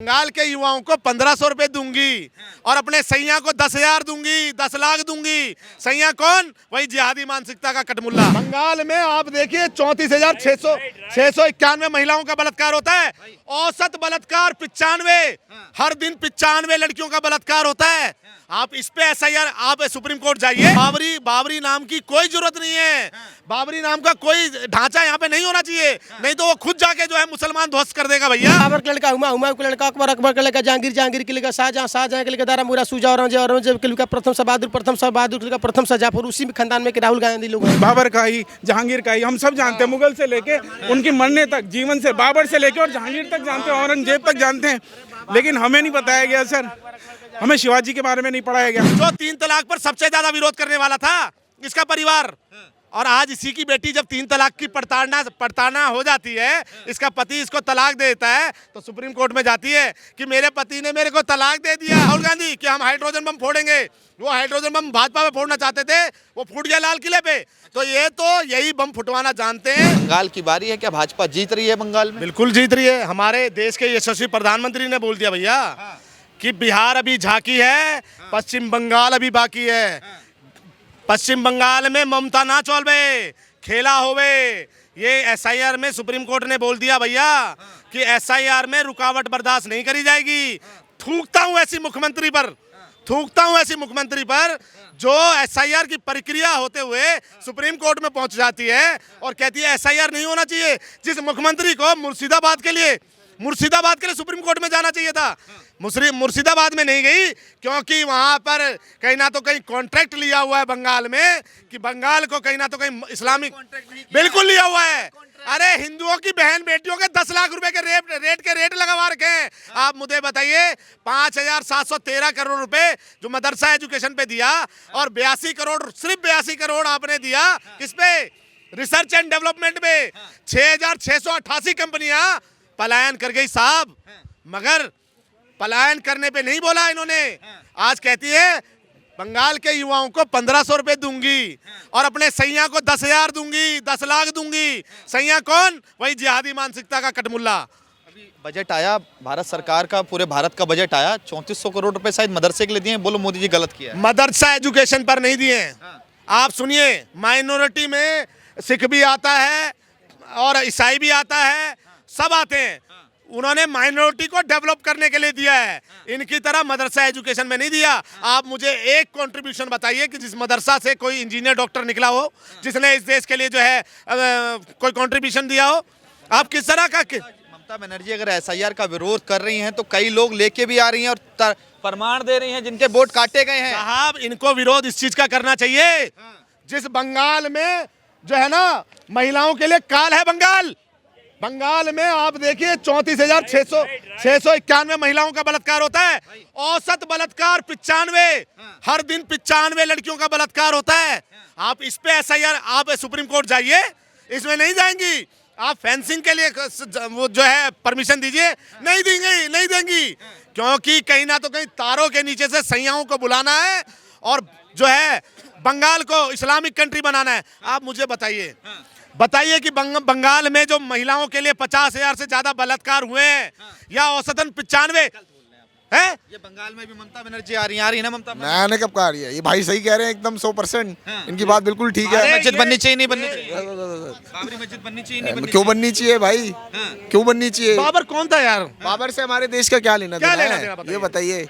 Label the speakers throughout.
Speaker 1: बंगाल के युवाओं को 1500 रुपए दूंगी और अपने सैया को 10,000 दूंगी, 10 लाख दूंगी। सैया कौन? वही जिहादी मानसिकता का कटमुल्ला। बंगाल में आप देखिए 34,691 महिलाओं का बलात्कार होता है। औसत बलात्कार 95, हर दिन 95 लड़कियों का बलात्कार होता है। आप इस पे SIR, आप सुप्रीम कोर्ट जाइए। बाबरी नाम की कोई जरूरत नहीं है। बाबरी नाम का कोई ढांचा यहाँ पे नहीं होना चाहिए, नहीं तो वो खुद जाके जो है मुसलमान ध्वस्त कर देगा भैया।
Speaker 2: बाबर का लड़का हुमायूं का लड़का, अकबर का लड़का जहांगीर के लड़का शाहजहां के लड़का दारामुरा सूजा औरंगजेब के लड़का प्रथम शाह बहादुर के लड़का प्रथम शाहजहां, उसी में खानदान में राहुल गांधी लोग हैं।
Speaker 3: बाबर का ही, जहांगीर का ही, हम सब जानते हैं। मुगल से लेके उनकी मरने तक, जीवन से बाबर से लेके और जहांगीर तक जानते हैं, औरंगजेब तक जानते हैं। लेकिन हमें नहीं बताया गया सर, हमें शिवाजी के बारे में नहीं पढ़ाया गया।
Speaker 1: जो 3 तलाक पर सबसे ज्यादा विरोध करने वाला था इसका परिवार, और आज इसी की बेटी जब 3 तलाक की पड़ताना हो जाती है, इसका पति इसको तलाक दे देता है, तो सुप्रीम कोर्ट में जाती है कि मेरे पति ने मेरे को तलाक दे दिया। राहुल गांधी कि हम हाइड्रोजन बम फोड़ेंगे, वो हाइड्रोजन बम भाजपा में फोड़ना चाहते थे, वो फूट गया लाल किले पे। तो यही बम फुटवाना जानते हैं।
Speaker 4: बंगाल की बारी है, क्या भाजपा जीत रही है बंगाल में?
Speaker 1: बिल्कुल जीत रही है। हमारे देश के यशस्वी प्रधानमंत्री ने बोल दिया भैया कि बिहार अभी झांकी है, पश्चिम बंगाल अभी बाकी है। पश्चिम बंगाल में ममता ना चौलबे, खेला होवे। ये SIR में सुप्रीम कोर्ट ने बोल दिया भैया कि SIR में रुकावट बर्दाश्त नहीं करी जाएगी। थूकता हूं ऐसी मुख्यमंत्री पर जो SIR की प्रक्रिया होते हुए सुप्रीम कोर्ट में पहुंच जाती है और कहती है SIR नहीं होना चाहिए। जिस मुख्यमंत्री को मुर्शिदाबाद के लिए सुप्रीम कोर्ट में जाना चाहिए था, मुर्शिदाबाद में नहीं गई, क्योंकि वहां पर कहीं ना तो कहीं कॉन्ट्रैक्ट लिया हुआ है बंगाल में, कि बंगाल को कहीं ना तो कहीं इस्लामिक बिल्कुल लिया हुआ है। अरे हिंदुओं की बहन बेटियों के 10 लाख रुपए के रेट लगवा रखे हैं। आप मुझे बताइए, 5,713 करोड़ रुपए जो मदरसा एजुकेशन पे दिया, और 82 करोड़, सिर्फ 82 करोड़ आपने दिया किस पे? रिसर्च एंड डेवलपमेंट पे। 6,688 कंपनियां पलायन कर गई साहब, मगर पलायन करने पे नहीं बोला इन्होंने। आज कहती है बंगाल के युवाओं को 1500 रुपए दूंगी और अपने सैया को 10,000 दूंगी, 10 लाख दूंगी। सैया कौन? वही जिहादी मानसिकता का कटमुल्ला।
Speaker 4: अभी बजट आया भारत सरकार का, पूरे भारत का बजट आया, 3400 करोड़ रुपए शायद मदरसे के लिए दिए। बोलो मोदी जी गलत किया है।
Speaker 1: मदरसा एजुकेशन पर नहीं दिए। आप सुनिए, माइनॉरिटी में सिख भी आता है और ईसाई भी आता है, सब आते हैं। उन्होंने माइनॉरिटी को डेवलप करने के लिए दिया है, इनकी तरह मदरसा एजुकेशन में नहीं दिया। आप मुझे एक कंट्रीब्यूशन बताइए कि जिस मदरसा से कोई इंजीनियर डॉक्टर निकला हो, जिसने इस देश के लिए जो है कोई कंट्रीब्यूशन दिया हो। आप किस तरह का
Speaker 4: ममता बनर्जी अगर SIR का विरोध कर रही हैं तो कई लोग लेके भी आ रही हैं और प्रमाण दे रही हैं जिनके वोट काटे गए हैं।
Speaker 1: साहब, इनको विरोध इस चीज का करना चाहिए। जिस बंगाल में जो है ना महिलाओं के लिए काल है, बंगाल में आप देखिए 34,691 महिलाओं का बलात्कार होता है। औसत बलात्कार 95, हर दिन 95 लड़कियों का बलात्कार होता है। आप इस पे SIR, आप सुप्रीम कोर्ट जाइए, इसमें नहीं जाएंगी। आप फेंसिंग के लिए वो जो है परमिशन दीजिए, नहीं देंगी, क्योंकि कहीं ना तो कहीं तारों के नीचे से सैयाओं को बुलाना है और जो है बंगाल को इस्लामिक कंट्री बनाना है। आप मुझे बताइए कि बंगाल में जो महिलाओं के लिए 50,000 से ज्यादा बलात्कार हुए हैं, या औसतन 95 है।
Speaker 4: ये बंगाल में भी ममता बनर्जी आ रही है ना? ममता
Speaker 5: नया कब का आ रही है? ये भाई सही कह रहे हैं एकदम 100%। इनकी बात बिल्कुल ठीक है।
Speaker 4: मस्जिद बननी चाहिए, नहीं बननी चाहिए? बाबरी मस्जिद बननी चाहिए, नहीं बननी?
Speaker 5: क्यों बननी चाहिए भाई? क्यों बननी चाहिए?
Speaker 1: बाबर कौन था यार?
Speaker 5: बाबर से हमारे देश का क्या लेना देना है? ये बताइए।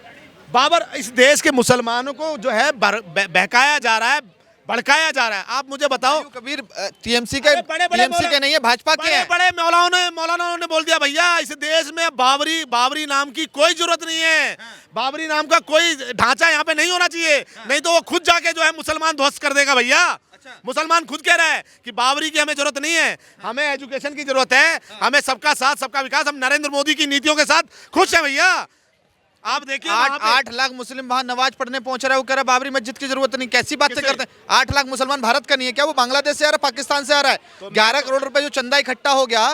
Speaker 1: बाबर इस देश के मुसलमानों को जो है बहकाया जा रहा है, भड़काया जा रहा है। आप मुझे बताओ।
Speaker 4: कबीर TMC के नहीं है, भाजपा के हैं।
Speaker 1: बड़े मौलानाओं ने बोल दिया भैया इस देश में बाबरी नाम की कोई जरूरत नहीं है। बाबरी नाम का कोई ढांचा यहाँ पे नहीं होना चाहिए, नहीं तो वो खुद जाके जो है मुसलमान ध्वस्त कर देगा भैया। मुसलमान खुद कह रहा है कि बाबरी की हमें जरूरत नहीं है, हमें एजुकेशन की जरूरत है, हमें सबका साथ सबका विकास। हम नरेंद्र मोदी की नीतियों के साथ खुश है भैया। आप देखिए
Speaker 4: 8 लाख मुस्लिम वहां नमाज पढ़ने पहुंच रहा है, वो कह रहा है बाबरी मस्जिद की जरूरत नहीं। कैसी बातें करते हैं? 8 लाख मुसलमान भारत का नहीं है क्या? वो बांग्लादेश से आ रहा है, पाकिस्तान से आ रहा है। 11 करोड़ रुपए जो चंदा इकट्ठा हो गया,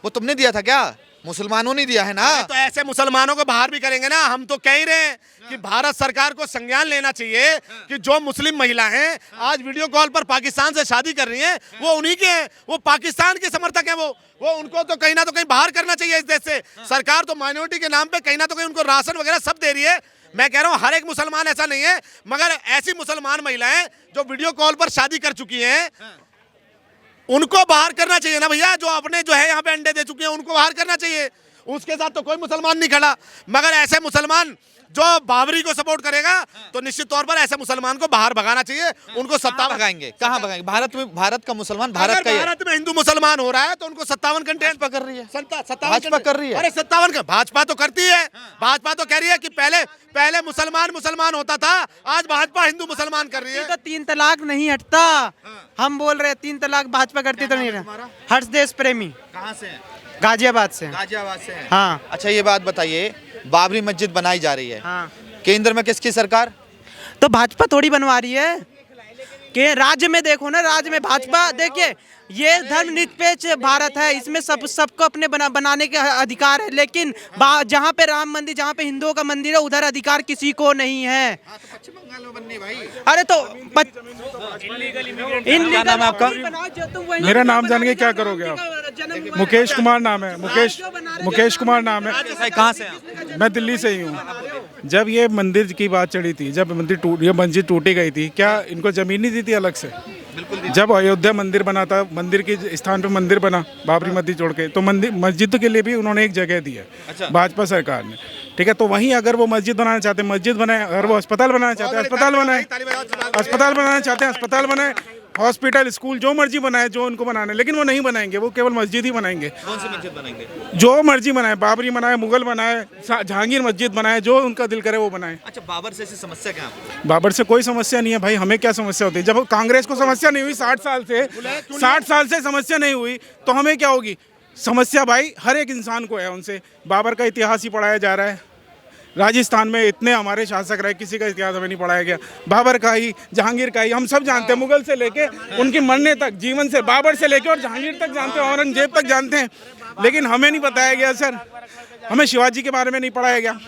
Speaker 4: वो तुमने दिया था क्या? मुसलमानों ने दिया है ना।
Speaker 1: तो ऐसे मुसलमानों को बाहर भी करेंगे ना। हम तो कह ही रहे हैं कि भारत सरकार को संज्ञान लेना चाहिए कि जो मुस्लिम महिला हैं आज वीडियो कॉल पर पाकिस्तान से शादी कर रही हैं, वो उन्हीं के हैं, वो पाकिस्तान के समर्थक हैं। वो उनको तो कहीं ना कहीं बाहर करना चाहिए इस देश से। सरकार तो माइनॉरिटी के नाम पे कहीं ना कहीं उनको राशन वगैरह सब दे रही है। मैं कह रहा हूँ हर एक मुसलमान ऐसा नहीं है, मगर ऐसी मुसलमान महिलाएं जो वीडियो कॉल पर शादी कर चुकी हैं उनको बाहर करना चाहिए ना भैया। जो अपने जो है यहाँ पे अंडे दे चुके हैं उनको बाहर करना चाहिए। उसके साथ तो कोई मुसलमान नहीं खड़ा, मगर ऐसे मुसलमान जो बाबरी को सपोर्ट करेगा तो निश्चित तौर पर ऐसे मुसलमान को बाहर भगाना चाहिए। उनको सत्ता
Speaker 4: भगाएंगे, कहाँ भगाएंगे? भारत में, भारत का मुसलमान भारत का ही है।
Speaker 1: भारत में हिंदू मुसलमान हो रहा है तो उनको 57 कंटेंट
Speaker 4: कर रही है,
Speaker 1: 57
Speaker 4: भाजपा कर रही है।
Speaker 1: अरे 57 का भाजपा तो करती है। भाजपा तो कह रही है कि पहले मुसलमान होता था, आज भाजपा हिंदू मुसलमान कर रही है।
Speaker 6: तो 3 तलाक नहीं हटता। हम बोल रहे हैं 3 तलाक भाजपा करती तो नहीं रहा। हर्ष देश प्रेमी।
Speaker 4: कहाँ से है?
Speaker 6: गाजियाबाद से।
Speaker 4: गाजियाबाद से है।
Speaker 6: हाँ।
Speaker 4: अच्छा ये बात बताइए, बाबरी मस्जिद बनाई जा रही है,
Speaker 6: हाँ।
Speaker 4: केंद्र में किसकी सरकार?
Speaker 6: तो भाजपा थोड़ी बनवा रही है कि राज्य में देखो ना, राज्य में भाजपा। देखिए ये धर्मनिरपेक्ष भारत है, इसमें सबको अपने बनाने का अधिकार है, लेकिन जहाँ पे राम मंदिर, जहाँ पे हिंदुओं का मंदिर है उधर अधिकार किसी को नहीं है।
Speaker 4: पश्चिम बंगाल में बनने भाई।
Speaker 6: अरे तो
Speaker 4: क्या नाम है आपका?
Speaker 3: मेरा नाम जान के क्या करोगे आप? मुकेश कुमार नाम है। मुकेश कुमार नाम है।
Speaker 4: कहाँ से हैं?
Speaker 3: मैं दिल्ली से ही हूँ। जब ये मंदिर की बात चढ़ी थी, जब ये मस्जिद टूटी गई थी, क्या इनको जमीन नहीं दी थी अलग से? जब अयोध्या मंदिर बना था, मंदिर के स्थान पे मंदिर बना बाबरी मस्जिद छोड़ के, तो मस्जिद के लिए भी उन्होंने एक जगह दी है।
Speaker 4: अच्छा।
Speaker 3: भाजपा सरकार ने, ठीक है। तो वहीं अगर वो मस्जिद बनाना चाहते हैं मस्जिद बनाए, अगर वो अस्पताल बनाना चाहते हैं अस्पताल बनाए, अस्पताल बनाना चाहते हैं अस्पताल बनाए, हॉस्पिटल स्कूल जो मर्जी बनाए, जो उनको बनाना है, लेकिन वो नहीं बनाएंगे, वो केवल मस्जिद ही बनाएंगे।
Speaker 4: कौन सी मस्जिद बनाएंगे?
Speaker 3: जो मर्जी बनाए, बाबरी बनाए, मुगल बनाए, जहांगीर मस्जिद बनाए, जो उनका दिल करे वो बनाए।
Speaker 4: अच्छा, बाबर से ऐसी समस्या क्या है?
Speaker 3: बाबर से कोई समस्या नहीं है भाई। हमें क्या समस्या होती है? जब कांग्रेस को समस्या नहीं हुई 60 साल से समस्या नहीं हुई तो हमें क्या होगी समस्या? भाई हर एक इंसान को है उनसे। बाबर का इतिहास ही पढ़ाया जा रहा है। राजस्थान में इतने हमारे शासक रहे, किसी का इतिहास हमें नहीं पढ़ाया गया। बाबर का ही, जहांगीर का ही, हम सब जानते हैं। मुगल से लेके उनके मरने तक, जीवन से, बाबर से लेके और जहांगीर तक जानते हैं, औरंगजेब तक जानते हैं, लेकिन हमें नहीं बताया गया सर। हमें शिवाजी के बारे में नहीं पढ़ाया गया।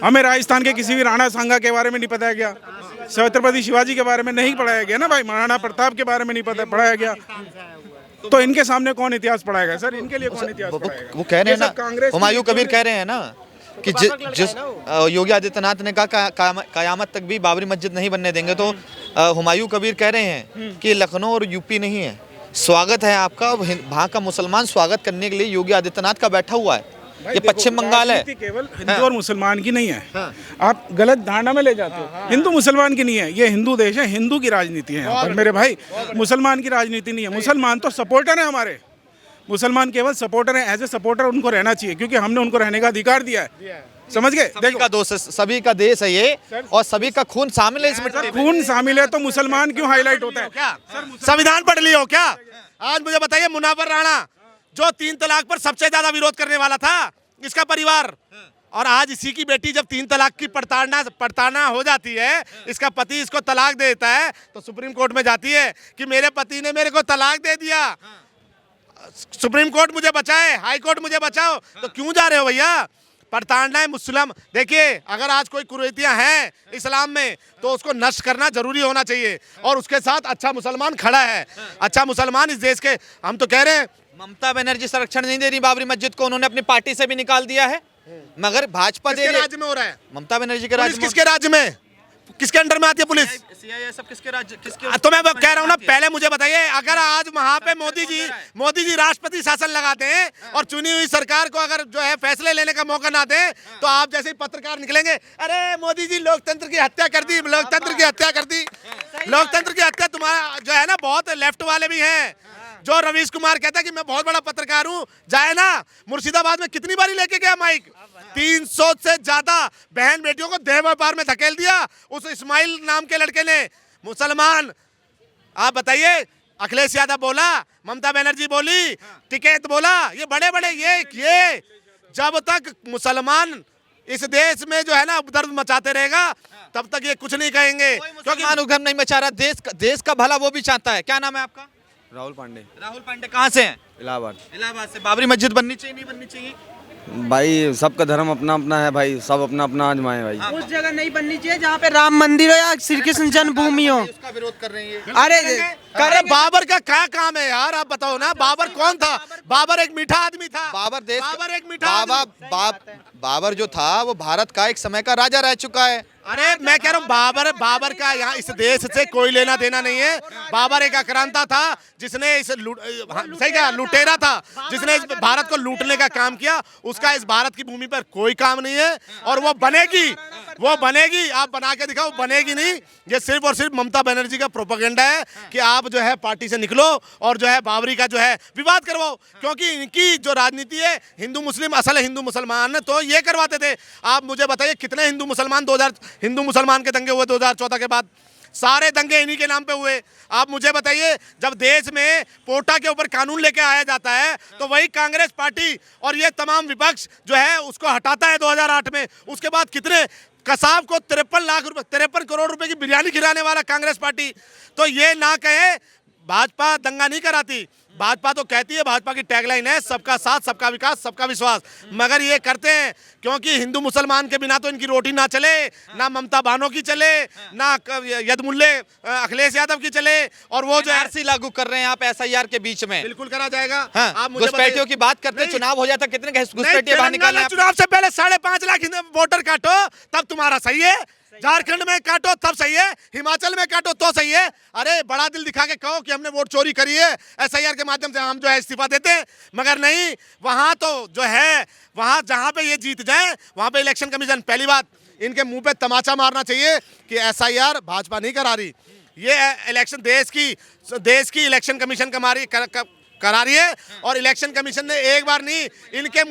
Speaker 3: हमें राजस्थान के किसी भी राणा सांगा के बारे में नहीं बताया गया। छत्रपति शिवाजी के बारे में नहीं पढ़ाया गया ना भाई। महाराणा प्रताप के बारे में नहीं पढ़ाया गया। तो इनके सामने कौन इतिहास पढ़ाएगा सर? इनके लिए कौन इतिहास पढ़ाएगा?
Speaker 4: वो कह रहे हैं ना, हुमायूं कबीर कह रहे हैं ना कि जिस योगी आदित्यनाथ ने कहा कयामत तक भी बाबरी मस्जिद नहीं बनने देंगे, तो हुमायूं कबीर कह रहे हैं कि लखनऊ और यूपी नहीं है, स्वागत है आपका। वहाँ का मुसलमान स्वागत करने के लिए योगी आदित्यनाथ का बैठा हुआ है। ये पश्चिम बंगाल है।
Speaker 3: केवल हिंदू और मुसलमान की नहीं है। आप गलत धारणा में ले जाते हो। हिंदू मुसलमान की नहीं है, ये हिंदू देश है, हिंदू की राजनीति है यहाँ पर मेरे भाई। मुसलमान की राजनीति नहीं है। मुसलमान तो सपोर्टर है हमारे। मुसलमान केवल सपोर्टर है। एज ए सपोर्टर उनको रहना चाहिए, क्योंकि हमने उनको रहने का अधिकार दिया है। समझ गए?
Speaker 4: देखो का दोस्त, सभी का देश है ये, और सभी का खून शामिल है इसमें।
Speaker 3: खून शामिल है तो मुसलमान क्यों हाईलाइट होता है?
Speaker 1: क्या संविधान पढ़ लियो क्या? आज मुझे बताइए, मुनावर राणा जो 3 तलाक पर सबसे ज्यादा विरोध करने वाला था, इसका परिवार, और आज इसी की बेटी जब 3 तलाक की प्रताड़ना हो जाती है, इसका पति इसको तलाक दे देता है, तो सुप्रीम कोर्ट में जाती है कि मेरे पति ने मेरे को तलाक दे दिया, सुप्रीम कोर्ट मुझे बचाए, हाई कोर्ट मुझे बचाओ। तो क्यों जा रहे हो भैया? प्रताड़नाएं मुस्लिम, देखिए अगर आज कोई कुरीतियां हैं इस्लाम में तो उसको नष्ट करना जरूरी होना चाहिए, और उसके साथ अच्छा मुसलमान खड़ा है। अच्छा मुसलमान इस देश के, हम तो कह रहे हैं
Speaker 4: ममता बनर्जी संरक्षण नहीं दे रही बाबरी मस्जिद को, उन्होंने अपनी पार्टी से भी निकाल दिया है, मगर भाजपा दे रही।
Speaker 1: राज्य में हो रहा है
Speaker 4: ममता बनर्जी के राज्य में।
Speaker 1: किसके राज्य में, किसके अंडर में आती है पुलिस?
Speaker 4: सीआईए सब किसके राज्य, किसके?
Speaker 1: तो मैं कह रहा हूँ ना, पहले मुझे बताइए, अगर आज वहाँ पे मोदी जी राष्ट्रपति शासन लगाते हैं और चुनी हुई सरकार को अगर जो है फैसले लेने का मौका ना दें, तो आप जैसे ही पत्रकार निकलेंगे, अरे मोदी जी लोकतंत्र की हत्या कर दी, लोकतंत्र की हत्या कर दी। लोकतंत्र की हत्या तुम्हारा जो है ना, बहुत लेफ्ट वाले भी हैं। जो रवीश कुमार कहता है कि मैं बहुत बड़ा पत्रकार हूँ, जाए ना मुर्शिदाबाद में कितनी बारी लेके गया माइक, 300 से ज्यादा बहन बेटियों को देह व्यापार में धकेल दिया उस इस्माइल नाम के लड़के ने। मुसलमान, आप बताइए, अखिलेश यादव बोला, ममता बनर्जी बोली, टिकैत बोला, ये बड़े बड़े ये जब तक मुसलमान इस देश में जो है ना दर्द मचाते रहेगा, तब तक ये कुछ नहीं कहेंगे।
Speaker 4: क्योंकि उधर नहीं मचा रहा, देश का भला वो भी चाहता है। क्या नाम है आपका?
Speaker 7: राहुल पांडे,
Speaker 4: राहुल पांडे कहाँ से हैं?
Speaker 7: इलाहाबाद।
Speaker 4: इलाहाबाद से। बाबरी मस्जिद बननी चाहिए नहीं बननी चाहिए?
Speaker 7: भाई सबका धर्म अपना अपना है भाई, सब अपना अपना आजमाए भाई।
Speaker 6: उस जगह नहीं बननी चाहिए जहाँ पे राम मंदिर हो या श्री कृष्ण जन्मभूमि हो।
Speaker 4: उसका विरोध कर रहे हैं ये।
Speaker 6: अरे
Speaker 1: अरे बाबर का क्या काम है यार, आप बताओ ना। बाबर कौन था? बाबर एक मीठा आदमी था।
Speaker 4: बाबर
Speaker 1: एक मीठा आदमी।
Speaker 4: बाबर जो था वो भारत का एक समय का राजा रह चुका है।
Speaker 1: अरे मैं कह रहा हूँ बाबर का यहाँ इस देश से कोई लेना देना नहीं है। बाबर एक आक्रांता था जिसने सही कहा, लुटेरा था जिसने इस भारत को लूटने का काम किया। उसका इस भारत की भूमि पर कोई काम नहीं है और वो बनेगी। आप बना के दिखाओ, बनेगी नहीं। ये सिर्फ और सिर्फ ममता बनर्जी का प्रोपेगेंडा है कि आप जो है पार्टी से निकलो और जो है बाबरी का जो है विवाद करवाओ, क्योंकि इनकी जो राजनीति है हिंदू मुस्लिम, असल हिंदू मुसलमान तो ये करवाते थे। आप मुझे बताइए कितने हिंदू मुसलमान के दंगे हुए 2014 के बाद? सारे दंगे इन्हीं के नाम पे हुए। आप मुझे बताइए, जब देश में पोटा के ऊपर कानून लेके आया जाता है तो वही कांग्रेस पार्टी और ये तमाम विपक्ष जो है उसको हटाता है 2008 में। उसके बाद कितने कसाब को 53 करोड़ रुपए की बिरयानी खिलाने वाला कांग्रेस पार्टी। तो ये ना कहे भाजपा दंगा नहीं कराती, भाजपा तो कहती है, भाजपा की टैगलाइन है सबका साथ सबका विकास सबका विश्वास। मगर ये करते हैं क्योंकि हिंदू मुसलमान के बिना तो इनकी रोटी ना चले, ना ममता बानो की चले, ना यदमुल्ले अखिलेश यादव की चले। और वो जो
Speaker 4: एनआरसी लागू कर रहे हैं आप एसआईआर के बीच में।
Speaker 1: बिल्कुल करा जाएगा।
Speaker 4: हाँ,
Speaker 1: आप मुझे
Speaker 4: घुसपैठियों की बात करते हैं, चुनाव हो जाता कितने घुसपैठिए बाहर निकालने?
Speaker 1: चुनाव से पहले 5.5 लाख वोटर काटो तब तुम्हारा सही है। झारखंड में काटो तब सही है, हिमाचल में काटो तो सही है। अरे बड़ा दिल दिखा के कहो कि हमने वोट चोरी करी है, एसआईआर के माध्यम से हम जो है इस्तीफा देते हैं। मगर नहीं, वहां तो जो है वहां जहां पे ये जीत जाए वहां पे इलेक्शन कमीशन, पहली बात इनके मुंह पे तमाचा मारना चाहिए कि एसआईआर भाजपा नहीं करा रही। ये इलेक्शन देश की इलेक्शन कमीशन करा रही है। और इलेक्शन कमीशन ने एक बार नहीं, इनके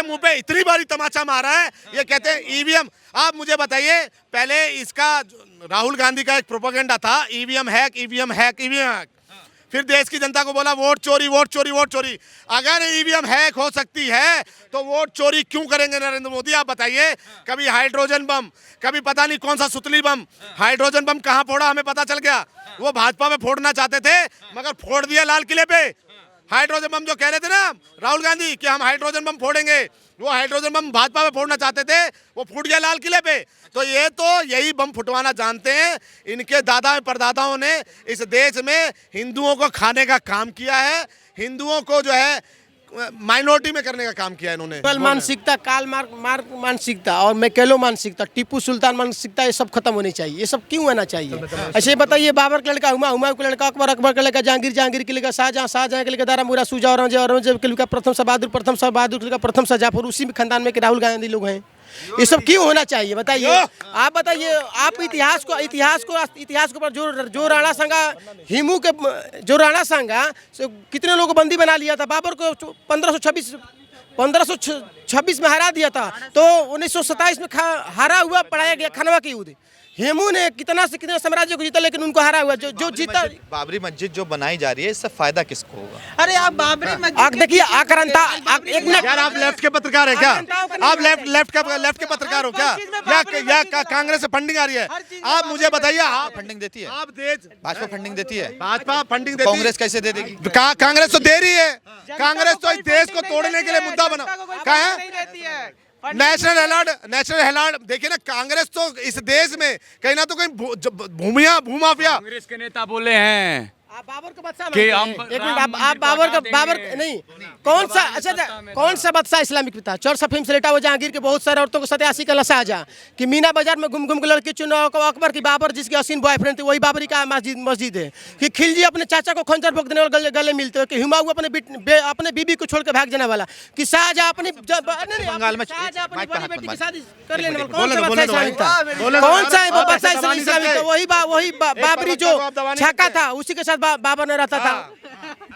Speaker 1: मुंह पे इतनी बारी तमाचा मारा है। ये कहते हैं ईवीएम। आप मुझे बताइए, पहले इसका राहुल गांधी का एक प्रोपेगेंडा था, EVM hack, EVM hack, EVM hack. फिर देश की जनता को बोला वोट चोरी, वोट चोरी, वोट चोरी। अगर ईवीएम हैक हो सकती है तो वोट चोरी क्यों करेंगे नरेंद्र मोदी? आप बताइए। कभी हाइड्रोजन बम, कभी पता नहीं कौन सा सुतली बम। हाइड्रोजन बम कहाँ फोड़ा हमें पता चल गया। वो भाजपा में फोड़ना चाहते थे मगर फोड़ दिया लाल किले पे। हाइड्रोजन बम जो कह रहे थे ना राहुल गांधी कि हम हाइड्रोजन बम फोड़ेंगे, वो हाइड्रोजन बम भाजपा में फोड़ना चाहते थे, वो फूट गया लाल किले पे। तो ये तो यही बम फुटवाना जानते हैं। इनके दादा परदादाओं ने इस देश में हिंदुओं को खाने का काम किया है, हिंदुओं को जो है माइनॉरिटी में करने का काम किया है इन्होंने।
Speaker 2: मानसिकता, काल मार्क मानसिकता और मैकेलो मानसिकता, टीपू सुल्तान मानसिकता, ये सब खत्म होनी चाहिए। ये सब क्यों होना चाहिए? ऐसे बताइए, बाबर का लड़का हुमायूं का लड़का, अकबर का लड़का जहांगीर के लड़का शाहजहां के लड़का दारा सुजा, औरंगजेब के लड़का प्रथम शाह बहादुर के लड़का प्रथम शाह जफर, उसी खानदान में राहुल गांधी लोग हैं। ये सब क्यों होना चाहिए बताइए? आप बताइए। आप इतिहास को पर जो राणा संगा हिमू के जो राणा संगा कितने लोगों को बंदी बना लिया था। बाबर को 1526 में हरा दिया था, तो 1927 में हारा हुआ पढ़ाया गया खानवा के युद्ध। हेमू ने कितना से कितना साम्राज्य को जीता, लेकिन उनको हरा हुआ। जो जीता,
Speaker 4: बाबरी मस्जिद जो बनाई जा रही है, इससे फायदा किसको होगा?
Speaker 6: अरे आप बाबरी मस्जिद
Speaker 2: देखिए आक्रांता, एक मिनट
Speaker 1: यार, आप लेफ्ट के पत्रकार हैं क्या? आप लेफ्ट के पत्रकार हो क्या? या कांग्रेस से फंडिंग आ रही है? आप मुझे बताइए, आप
Speaker 4: फंडिंग देती है?
Speaker 1: आप देश
Speaker 4: भाजपा फंडिंग देती है?
Speaker 1: भाजपा फंडिंग देती है।
Speaker 4: कांग्रेस कैसे दे देगी?
Speaker 1: कांग्रेस तो दे रही है। कांग्रेस तो इस देश को तोड़ने के लिए मुद्दा बना क्या है? नेशनल हेराल्ड देखिए ना, कांग्रेस तो इस देश में कहीं ना तो कहीं भूमाफिया।
Speaker 8: कांग्रेस के नेता बोले हैं
Speaker 2: आप बाबर का बादशाह
Speaker 8: कि
Speaker 2: मानते हैं? एक मिनट, आप बाबर नहीं, कौन सा कौन सा बादशाह इस्लामिक पिता? चौर सफीम से लेटा हुआ जहांगीर के बहुत सारे औरतों को 87 का लसा जा कि मीना बाजार में घूम के लड़की चुनाव को अकबर की बाबर जिसकी हसीन बॉयफ्रेंड थे, वही बाबरी का मस्जिद है। कि खिलजी अपने चाचा को खंजर भोग देने वाले गले मिलते हैं, कि हुमायूं अपने बीबी को छोड़ के भाग जाने वाला, कि शाहजहां अपनी
Speaker 4: बंगाल में
Speaker 2: बड़ी बेटी की शादी कर लेने वाला कौन सा बादशाह इस्लामिक था? कौन सा बादशाह इस्लामिक था? वही बाबरी जो छाका था, उसी के साथ बाबर ने रहता था।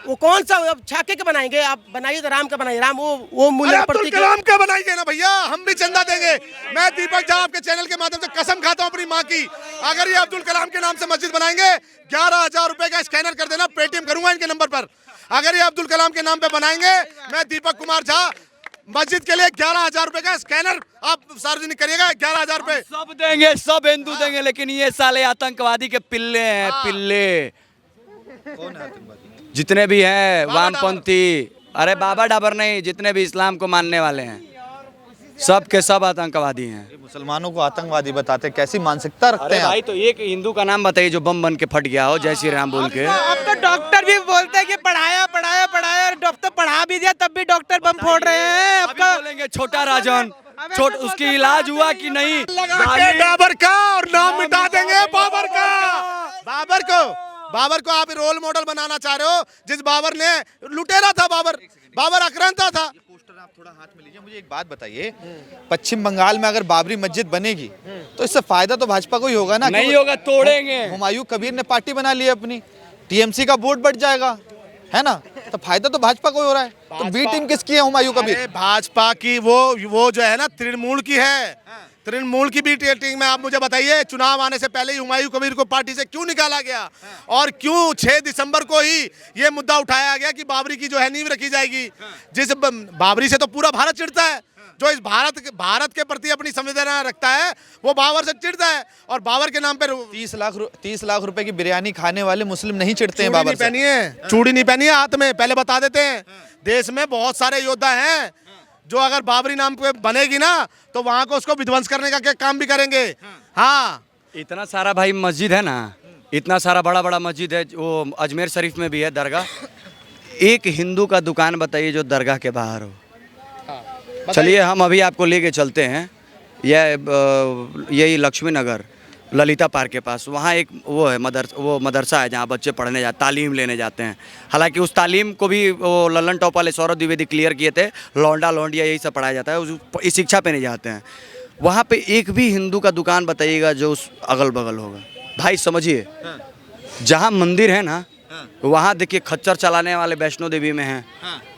Speaker 2: वो कौन सा छाके के बनाएंगे? आप बनाइए तो राम का बनाइए। राम वो मूल्य
Speaker 1: अब्दुल कलाम का बनाएंगे ना भैया, हम भी चंदा देंगे। मैं दीपक झा आपके चैनल के माध्यम से कसम खाता हूं अपनी माँ की, अगर ये अब्दुल कलाम के नाम से मस्जिद बनाएंगे 11,000 रुपए का स्कैनर कर देना, पेटीएम करूंगा इनके नंबर पर। अगर ये अब्दुल कलाम के नाम पे बनाएंगे, मैं दीपक कुमार झा मस्जिद के लिए 11,000 रुपए का स्कैनर आप सार्वजनिक करिएगा। 11,000 रुपए
Speaker 8: सब देंगे, सब हिंदू देंगे, लेकिन ये साले आतंकवादी के पिल्ले हैं, पिल्ले।
Speaker 4: कौन है आतंकवादी?
Speaker 7: जितने भी हैं वामपंथी, अरे बाबा डाबर नहीं, जितने भी इस्लाम को मानने वाले हैं सब के सब आतंकवादी हैं।
Speaker 4: ये मुसलमानों को आतंकवादी बताते, कैसी मानसिकता रखते
Speaker 7: अरे
Speaker 4: हैं आप?
Speaker 7: भाई तो एक हिंदू का नाम बताइए जो बम बन के फट गया हो जय श्री राम बोल के।
Speaker 6: अब तो डॉक्टर भी बोलते हैं कि पढ़ाया पढ़ाया पढ़ाया, और डॉक्टर पढ़ा भी दिया तब भी डॉक्टर बम फोड़ रहे हैं।
Speaker 7: अभी बोलेंगे छोटा राजन, उसकी इलाज हुआ कि नहीं?
Speaker 1: बाबर का और नाम मिटा देंगे बाबर का। बाबर को आप रोल मॉडल बनाना चाह रहे हो, जिस बाबर ने लुटेरा था, बाबर आक्रांता था।
Speaker 4: पोस्टर आप थोड़ा हाथ में लीजिए, मुझे एक बात बताइए, पश्चिम बंगाल में अगर बाबरी मस्जिद बनेगी तो इससे फायदा तो भाजपा को ही होगा ना?
Speaker 7: नहीं होगा, तोड़ेंगे।
Speaker 4: हुमायूं कबीर ने पार्टी बना ली है अपनी, टीएमसी का वोट बढ़ जाएगा, है ना? तो फायदा तो भाजपा को ही हो रहा है। तो बी टीम किसकी है हुमायूं कबीर?
Speaker 1: अरे भाजपा की वो जो है ना तृणमूल की है, तृणमूल की बी टीम में। आप मुझे बताइए, चुनाव आने से पहले ही हुमायूं कबीर को पार्टी से क्यों निकाला गया, और क्यों 6 दिसंबर को ही ये मुद्दा उठाया गया कि बाबरी की जो है नींव रखी जाएगी? जिस बाबरी से तो पूरा भारत चिढ़ता है, जो इस भारत के प्रति अपनी संवेदना रखता है वो बाबर से चिढ़ता है, और बाबर के नाम पर
Speaker 4: 30 लाख रुपए की बिरयानी खाने वाले मुस्लिम नहीं चिढ़ते हैं बाबर से।
Speaker 1: चूड़ी नहीं पहनी है हाथ में, पहले बता देते हैं। देश में बहुत सारे योद्धा हैं जो अगर बाबरी नाम पे बनेगी ना तो वहां को उसको विध्वंस करने का काम भी करेंगे। हाँ,
Speaker 7: इतना सारा भाई मस्जिद है ना, इतना सारा बड़ा बड़ा मस्जिद है, वो अजमेर शरीफ में भी है दरगाह। एक हिंदू का दुकान बताइए जो दरगाह के बाहर हो। चलिए हम अभी आपको लेके चलते हैं, यही लक्ष्मी नगर ललिता पार्क के पास, वहाँ एक वो है मदरसा है जहाँ बच्चे पढ़ने जाते, तालीम लेने जाते हैं। हालांकि उस तालीम को भी वो लल्लन टॉप वाले सौरभ द्विवेदी क्लियर किए थे, लौंडा लौंडिया यही सब पढ़ाया जाता है, इस शिक्षा पे नहीं जाते हैं। वहाँ पे एक भी हिंदू का दुकान बताइएगा जो उस अगल बगल होगा। भाई समझिए, जहाँ मंदिर है ना वहाँ देखिए खच्चर चलाने वाले वैष्णो देवी में हैं।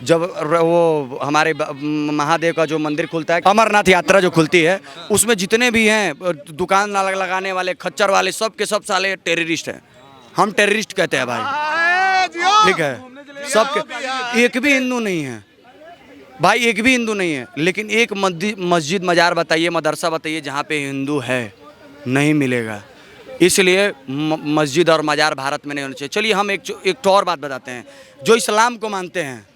Speaker 7: जब वो हमारे महादेव का जो मंदिर खुलता है, अमरनाथ यात्रा जो खुलती है, उसमें जितने भी हैं दुकान लगाने वाले, खच्चर वाले, सब के सब साले टेररिस्ट हैं। हम टेररिस्ट कहते हैं भाई, ठीक है? सबके एक भी हिंदू नहीं है भाई, एक भी हिंदू नहीं है। लेकिन एक मस्जिद मजार बताइए, मदरसा बताइए जहाँ पे हिंदू है, नहीं मिलेगा। इसलिए मस्जिद और मजार भारत में नहीं होना चाहिए। चलिए हम एक और बात बताते हैं, जो इस्लाम को मानते हैं,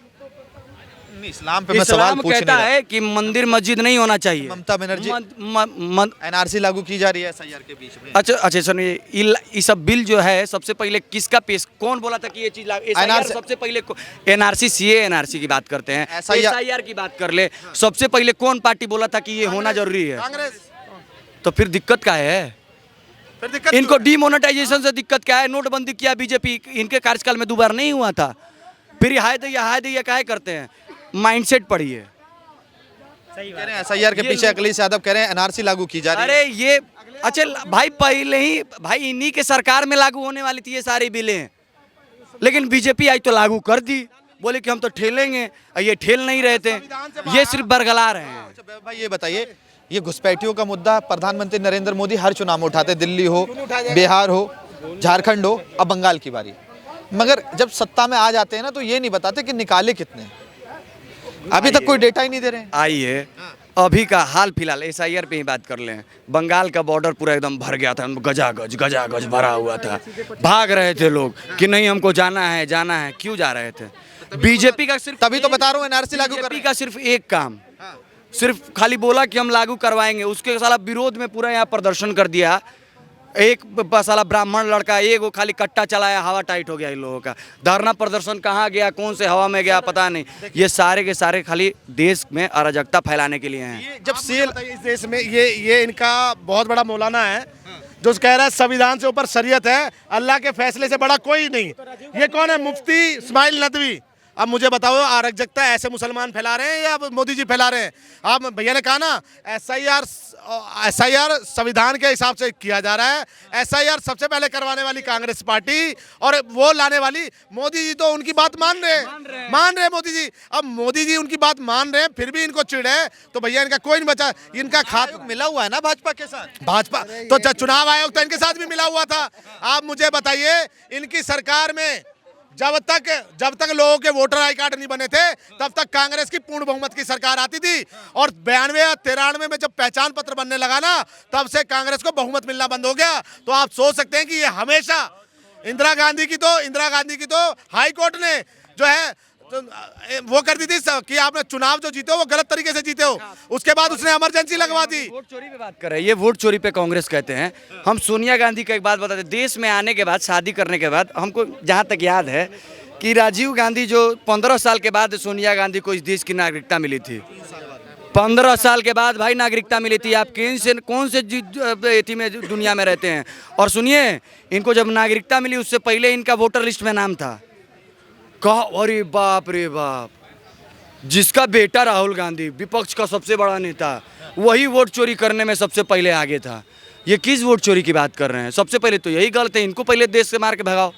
Speaker 4: इस्लाम पे मैं सवाल पूछ नहीं
Speaker 7: कहता
Speaker 4: रहा।
Speaker 7: है कि मंदिर मस्जिद नहीं होना चाहिए।
Speaker 4: ममता बनर्जी एनआरसी लागू की जा रही है एसआईआर के बीच में।
Speaker 7: अच्छा सुनिए, ये सब बिल जो है सबसे पहले किसका पेश, कौन बोला था कि ये चीज एसआईआर? सबसे पहले एनआरसी सीए एनआरसी की बात करते हैं, एसआईआर की बात कर ले। सबसे पहले कौन पार्टी बोला था कि ये होना जरूरी है?
Speaker 1: कांग्रेस।
Speaker 7: तो फिर दिक्कत क्या है?
Speaker 1: फिर दिक्कत
Speaker 7: इनको डीमोनेटाइजेशन से दिक्कत क्या है? नोटबंदी किया बीजेपी, इनके कार्यकाल में दोबारा नहीं हुआ था। फिर हाय दैया क्या करते हैं? माइंडसेट पढ़िए।
Speaker 4: सही कह रहे हैं, एसआईआर के पीछे अखिलेश यादव कह रहे हैं एनआरसी लागू की जा रही है।
Speaker 7: अरे ये अच्छा भाई, पहले ही भाई इन्हीं के सरकार में लागू होने वाली थी ये सारी बिलें, लेकिन बीजेपी आई तो लागू कर दी, बोले कि हम तो ठेलेंगे, और ये ठेल नहीं रहे थे, ये सिर्फ बरगला रहे हैं।
Speaker 4: अच्छा भाई ये बताइए, ये घुसपैठियों का मुद्दा प्रधानमंत्री नरेंद्र मोदी हर चुनाव में उठाते, दिल्ली हो, बिहार हो, झारखंड हो, अब बंगाल की बारी। मगर जब सत्ता में आ जाते हैं ना तो ये नहीं बताते कि निकाले कितने, अभी तक कोई डेटा ही नहीं दे रहे हैं।
Speaker 7: आइए अभी का हाल फिलहाल एसआईआर पे ही बात कर लें। बंगाल का बॉर्डर पूरा एकदम भर गया था, गजागज भरा हुआ था, भाग रहे थे लोग कि नहीं हमको जाना है। क्यों जा रहे थे? बीजेपी का सिर्फ,
Speaker 4: तभी तो बता रहा हूँ एनआरसी लागू कर
Speaker 7: बीजेपी का सिर्फ एक काम, सिर्फ खाली बोला कि हम लागू करवाएंगे, उसके साला विरोध में पूरा यहाँ प्रदर्शन कर दिया। एक साला ब्राह्मण लड़का एक वो खाली कट्टा चलाया, हवा टाइट हो गया इन लोगों का। धरना प्रदर्शन कहाँ गया, कौन से हवा में गया पता नहीं। ये सारे के सारे खाली देश में अराजकता फैलाने के लिए हैं।
Speaker 1: जब सेल इस देश में ये इनका बहुत बड़ा मौलाना है जो कह रहा है संविधान से ऊपर शरीयत है, अल्लाह के फैसले से बड़ा कोई नहीं। ये कौन है? मुफ्ती इस्माइल नदवी। अब मुझे बताओ, अराजकता ऐसे मुसलमान फैला रहे हैं या मोदी जी फैला रहे हैं? आप भैया ने कहा ना, एसआईआर संविधान के हिसाब से किया जा रहा है। एसआईआर सबसे पहले करवाने वाली कांग्रेस पार्टी, और वो लाने वाली मोदी जी। तो उनकी बात मान रहे मोदी जी। अब मोदी जी उनकी बात मान रहे हैं, फिर भी इनको चिढ़ है, तो भैया इनका कोई नहीं बचा। इनका खाता
Speaker 4: मिला हुआ है ना भाजपा के साथ।
Speaker 1: भाजपा तो चुनाव आयोग तो इनके साथ भी मिला हुआ था। आप मुझे बताइए, इनकी सरकार में जब तक लोगों के वोटर आई कार्ड नहीं बने थे, तब तक कांग्रेस की पूर्ण बहुमत की सरकार आती थी, और 92 या 93 में जब पहचान पत्र बनने लगा ना, तब से कांग्रेस को बहुमत मिलना बंद हो गया। तो आप सोच सकते हैं कि ये हमेशा इंदिरा गांधी की तो हाई कोर्ट ने जो है तो वो कर दी थी कि आपने चुनाव जो जीते हो वो गलत तरीके से जीते हो, उसके बाद उसने इमरजेंसी लगवा दी।
Speaker 7: वोट चोरी पे बात कर रहे हैं, ये वोट चोरी पे कांग्रेस कहते हैं। हम सोनिया गांधी का एक बात बताते हैं, देश में आने के बाद, शादी करने के बाद, हमको जहाँ तक याद है कि राजीव गांधी जो 15 साल के बाद सोनिया गांधी को इस देश की नागरिकता मिली थी। 15 साल के बाद भाई नागरिकता मिली थी। आप कौन से एथी में दुनिया में रहते हैं। और सुनिए, इनको जब नागरिकता मिली उससे पहले इनका वोटर लिस्ट में नाम था। कहा अरे बाप रे बाप, जिसका बेटा राहुल गांधी विपक्ष का सबसे बड़ा नेता, वही वोट चोरी करने में सबसे पहले आगे था। ये किस वोट चोरी की बात कर रहे हैं? सबसे पहले तो यही गलत है, इनको पहले देश से मार के भगाओ।